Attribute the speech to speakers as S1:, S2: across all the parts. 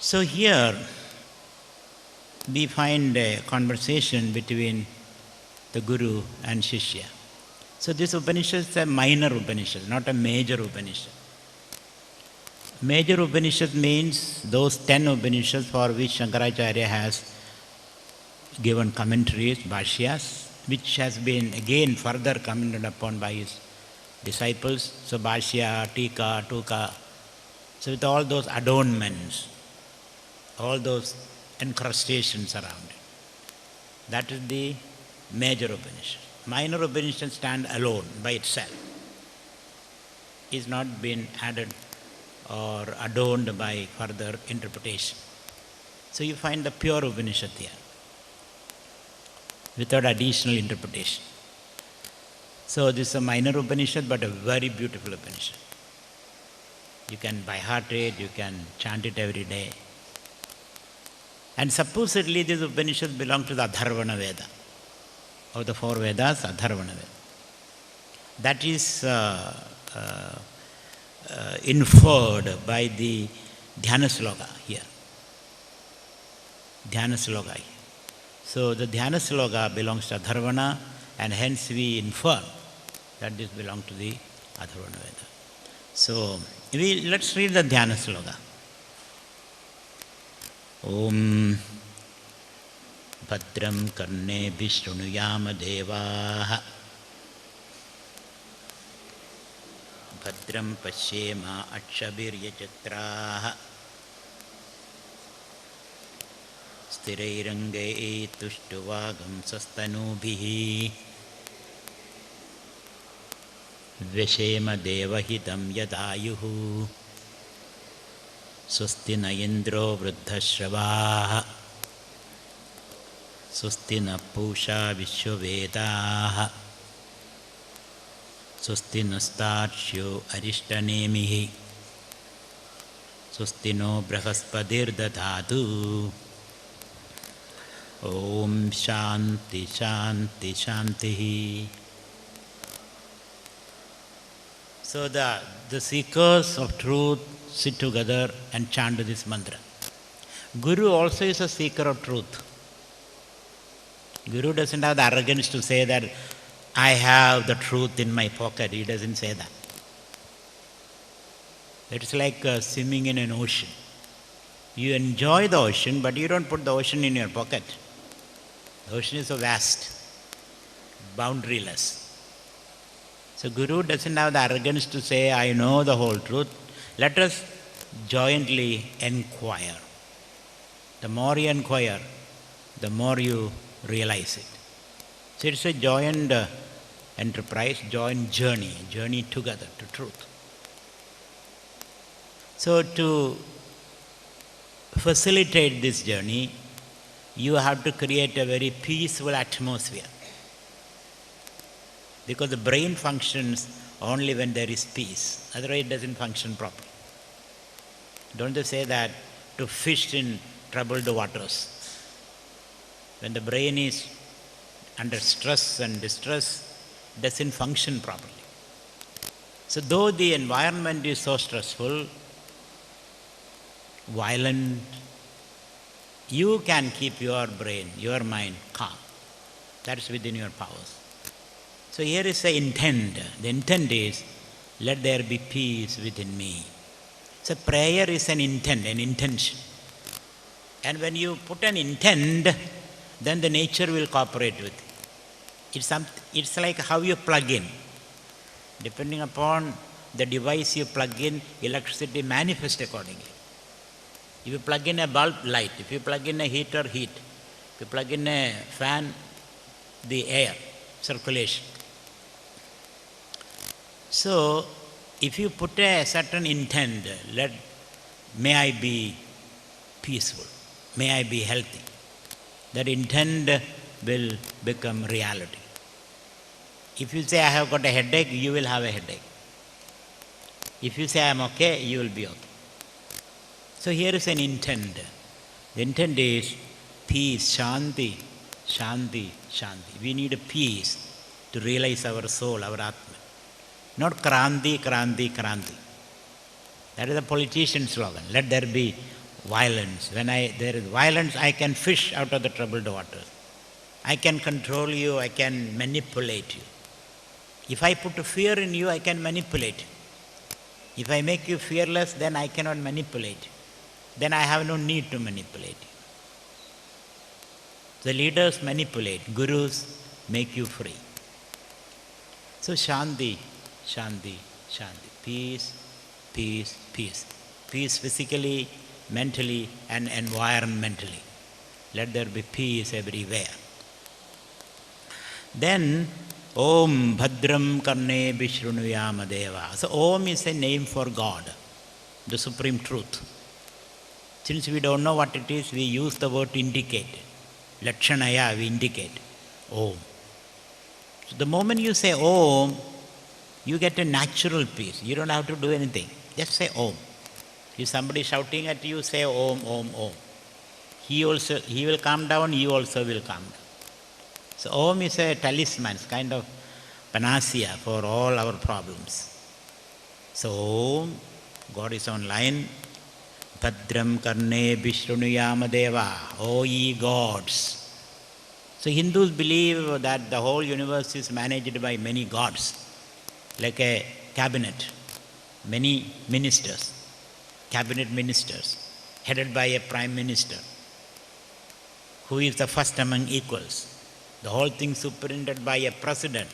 S1: So here we find a conversation between the Guru and Shishya. So this Upanishad is a minor Upanishad, not a major Upanishad. Major Upanishad means those 10 Upanishads for which Shankaracharya has given commentaries, bhashyas, which has been again further commented upon by his disciples. So bhashya, tika, tuka. So with all those adornments, all those encrustations around it. That is the major Upanishad. Minor Upanishad stand alone by itself. Is not been added or adorned by further interpretation. So you find the pure Upanishad here, without additional interpretation. So this is a minor Upanishad, but a very beautiful Upanishad. You can by heart it, you can chant it every day. And supposedly this Upanishad belongs to the Atharvana Veda. Of the 4 Vedas, Atharvana Veda. That is inferred by the Dhyana Sloka here. Dhyana Sloka here. So the Dhyana Sloka belongs to Atharvana, and hence we infer that this belongs to the Atharvana Veda. So let's read the Dhyana Sloka. Om Bhadram Karne Vishnuyama Devaha Bhadram Pashyema Akshabirya Chatraha Sthirairangai Tushtuvagam Sastanubhihi Vyashema Devahitam Yadayuhu Swasti na Indro Vruddhashravaha Swasti na Pusha Vishwavedaha Swasti nastarsyo Arishtanemihi Swasti no Brahaspadir Dadhatu Om Shanti Shanti Shanti. So the seekers of truth sit together and chant this mantra. Guru also is a seeker of truth. Guru doesn't have the arrogance to say that I have the truth in my pocket. He doesn't say that. It's like swimming in an ocean. You enjoy the ocean, but you don't put the ocean in your pocket. The ocean is so vast, boundaryless. So Guru doesn't have the arrogance to say, I know the whole truth. Let us jointly inquire. The more you inquire, the more you realize it. So it's a joint enterprise, joint journey together to truth. So to facilitate this journey, you have to create a very peaceful atmosphere. Because the brain functions only when there is peace. Otherwise it doesn't function properly. Don't they say that to fish in troubled waters? When the brain is under stress and distress, it doesn't function properly. So though the environment is so stressful, violent, you can keep your brain, your mind calm. That's within your powers. So here is the intent. The intent is, let there be peace within me. So prayer is an intent, an intention. And when you put an intent, then the nature will cooperate with it. It's like how you plug in. Depending upon the device you plug in, electricity manifests accordingly. If you plug in a bulb, light. If you plug in a heater, heat. If you plug in a fan, the air, circulation. So, if you put a certain intent, may I be peaceful, may I be healthy, that intent will become reality. If you say, I have got a headache, you will have a headache. If you say, I am okay, you will be okay. So here is an intent. The intent is peace, shanti, shanti, shanti. We need a peace to realize our soul, our Atma. Not kranti, kranti, kranti. That is a politician slogan. Let there be violence. When there is violence, I can fish out of the troubled waters. I can control you, I can manipulate you. If I put a fear in you, I can manipulate you. If I make you fearless, then I cannot manipulate you. Then I have no need to manipulate you. The leaders manipulate, gurus make you free. So Shanti, Shanti, Shanti. Peace, peace, peace. Peace physically, mentally and environmentally. Let there be peace everywhere. Then Om Bhadram Karne Vishrunuyama Deva. So Om is a name for God, the Supreme Truth. Since we don't know what it is, we use the word to indicate. Lakshanaya, we indicate. Om. So the moment you say Om, you get a natural peace. You don't have to do anything. Just say Om. If somebody is shouting at you, say Om, Om, Om. He will calm down, you also will calm down. So Om is a talisman, it's kind of panacea for all our problems. So Om, God is online. Bhadram Karne Vishrunuyama Deva. O ye gods. So Hindus believe that the whole universe is managed by many gods, like a cabinet, many ministers, cabinet ministers, headed by a prime minister, who is the first among equals. The whole thing superintended by a president,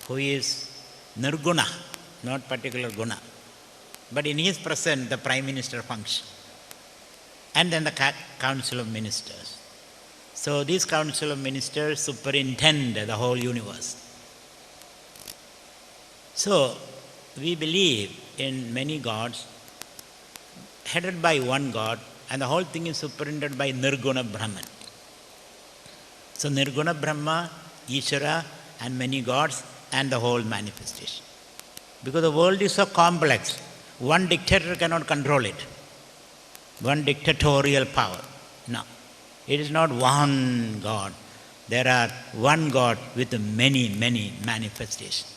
S1: who is nirguna, not particular guna. But in his presence, the prime minister functions. And then the council of ministers. So this council of ministers superintend the whole universe. So we believe in many gods, headed by one God, and the whole thing is superintended by Nirguna Brahman. So Nirguna Brahma, Ishvara, and many gods, and the whole manifestation. Because the world is so complex, one dictator cannot control it. One dictatorial power. No. It is not one God. There are one God with many, many manifestations.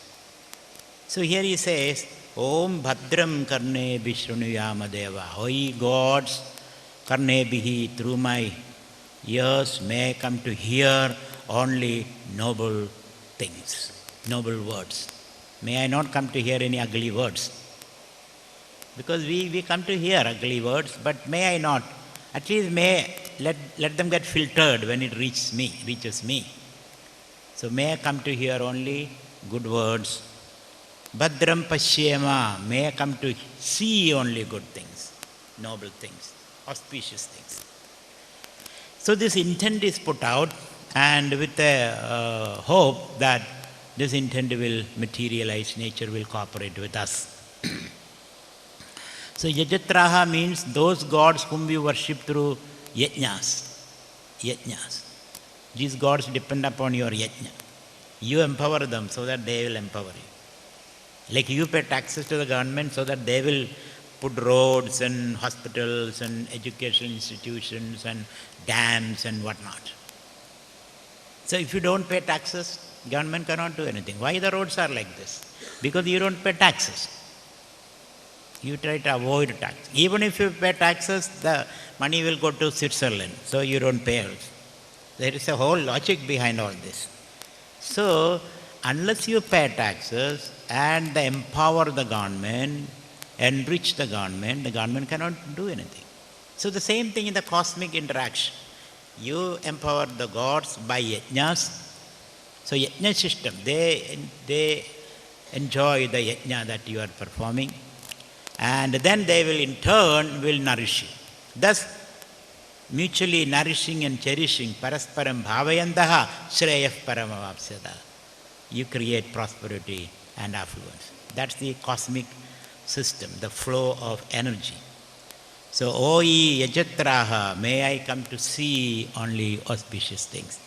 S1: So here he says, Om Bhadram Karne Vishrunuyama Deva. O ye gods, Karne Bihi, through my ears may come to hear only noble things, noble words. May I not come to hear any ugly words. Because we come to hear ugly words, but may I not. At least may let them get filtered when it reaches me. So may I come to hear only good words. Bhadram Pashyema, may I come to see only good things, noble things, auspicious things. So this intent is put out, and with a hope that this intent will materialize, nature will cooperate with us. So Yajatraha means those gods whom we worship through yajnas. Yajnas. These gods depend upon your yajna. You empower them so that they will empower you. Like you pay taxes to the government so that they will put roads and hospitals and educational institutions and dams and whatnot. So if you don't pay taxes, government cannot do anything. Why the roads are like this? Because you don't pay taxes. You try to avoid tax. Even if you pay taxes, the money will go to Switzerland, so you don't pay. There is a whole logic behind all this. So, unless you pay taxes and empower the government, enrich the government cannot do anything. So the same thing in the cosmic interaction. You empower the gods by yajnas. So yajna system, they enjoy the yajna that you are performing, and then they will in turn will nourish you. Thus, mutually nourishing and cherishing, parasparam bhavayantaha shreyah paramavapsyada. You create prosperity and affluence. That's the cosmic system, the flow of energy. So, O ye yajatraha, may I come to see only auspicious things.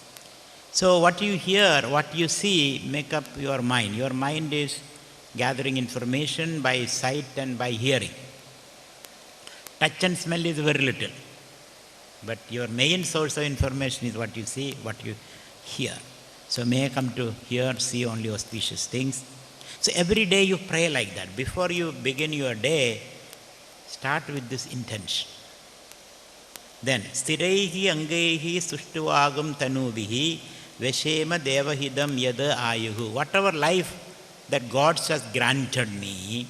S1: So what you hear, what you see, make up your mind. Your mind is gathering information by sight and by hearing. Touch and smell is very little. But your main source of information is what you see, what you hear. So may I come to hear, see only auspicious things. So every day you pray like that. Before you begin your day, start with this intention. Then, sthiraihi angaihi sushtuvagam tanubihi veshema devahidam yada ayuhu. Whatever life that God has granted me,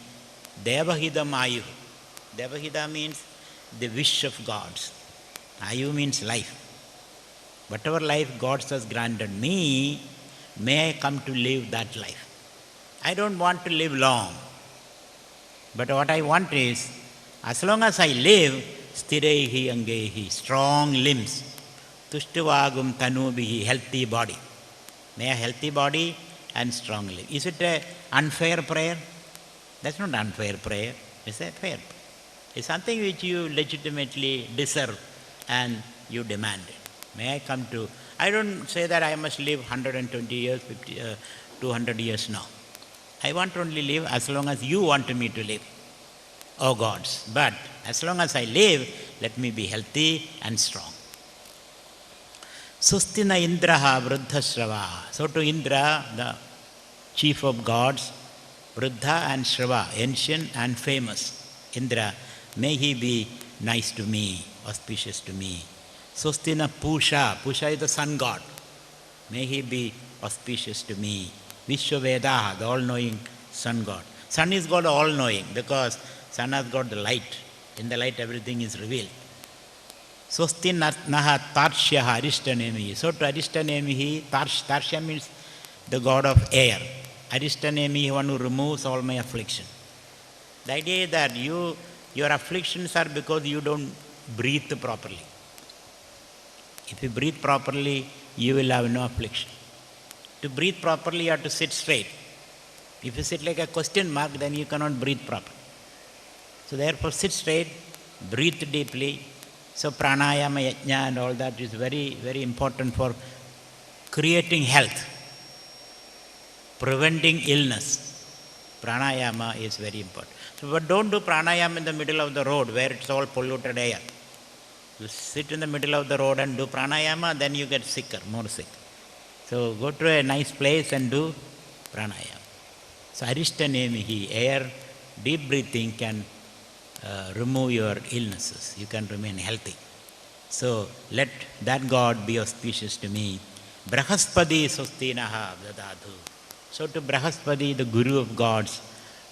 S1: devahidam ayuhu. Devahida means the wish of gods. Ayu means life. Whatever life God has granted me, may I come to live that life. I don't want to live long. But what I want is, as long as I live, sthiraihi angaihi, strong limbs, tushtuvagum tanubihi, healthy body. May a healthy body and strong limbs. Is it an unfair prayer? That's not unfair prayer. It's a fair prayer. It's something which you legitimately deserve and you demand it. May I come to, I don't say that I must live 120 years, 50, 200 years, no. I want to only live as long as you want me to live, O gods. But as long as I live, let me be healthy and strong. Sustina Indraha Vruddha. So to Indra, the chief of gods, Vruddha and Shrava, ancient and famous. Indra, may he be nice to me, auspicious to me. Sustina Pusha. Pusha is the sun god. May he be auspicious to me. Vishwavedaha, the all-knowing sun god. Sun is God all-knowing because sun has got the light. In the light everything is revealed. Swasti naha tarshyaha arishtanemihi. So to arishtanemihi, tarshya means the god of air. Arishtanemihi, one who removes all my affliction. The idea is that your afflictions are because you don't breathe properly. If you breathe properly, you will have no affliction. To breathe properly, you have to sit straight. If you sit like a question mark, then you cannot breathe properly. So therefore, sit straight, breathe deeply. So pranayama, yajna and all that is very, very important for creating health, preventing illness. Pranayama is very important. So, but don't do pranayama in the middle of the road where it's all polluted air. You sit in the middle of the road and do pranayama, then you get sicker, more sick. So go to a nice place and do pranayama. So arishtanemihi, air, deep breathing can remove your illnesses. You can remain healthy. So let that God be auspicious to me. Brahaspati sustinaha dadadhu. So to Brahaspati, the guru of gods,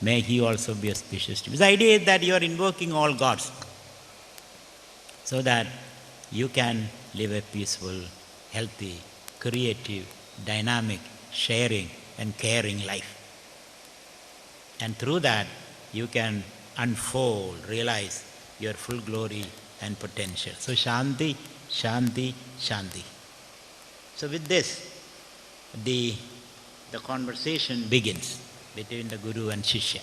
S1: may he also be auspicious to me. The idea is that you are invoking all gods so that you can live a peaceful, healthy, creative, dynamic, sharing and caring life. And through that, you can unfold, realize your full glory and potential. So Shanti, Shanti, Shanti. So with this, the conversation begins between the Guru and Shishya.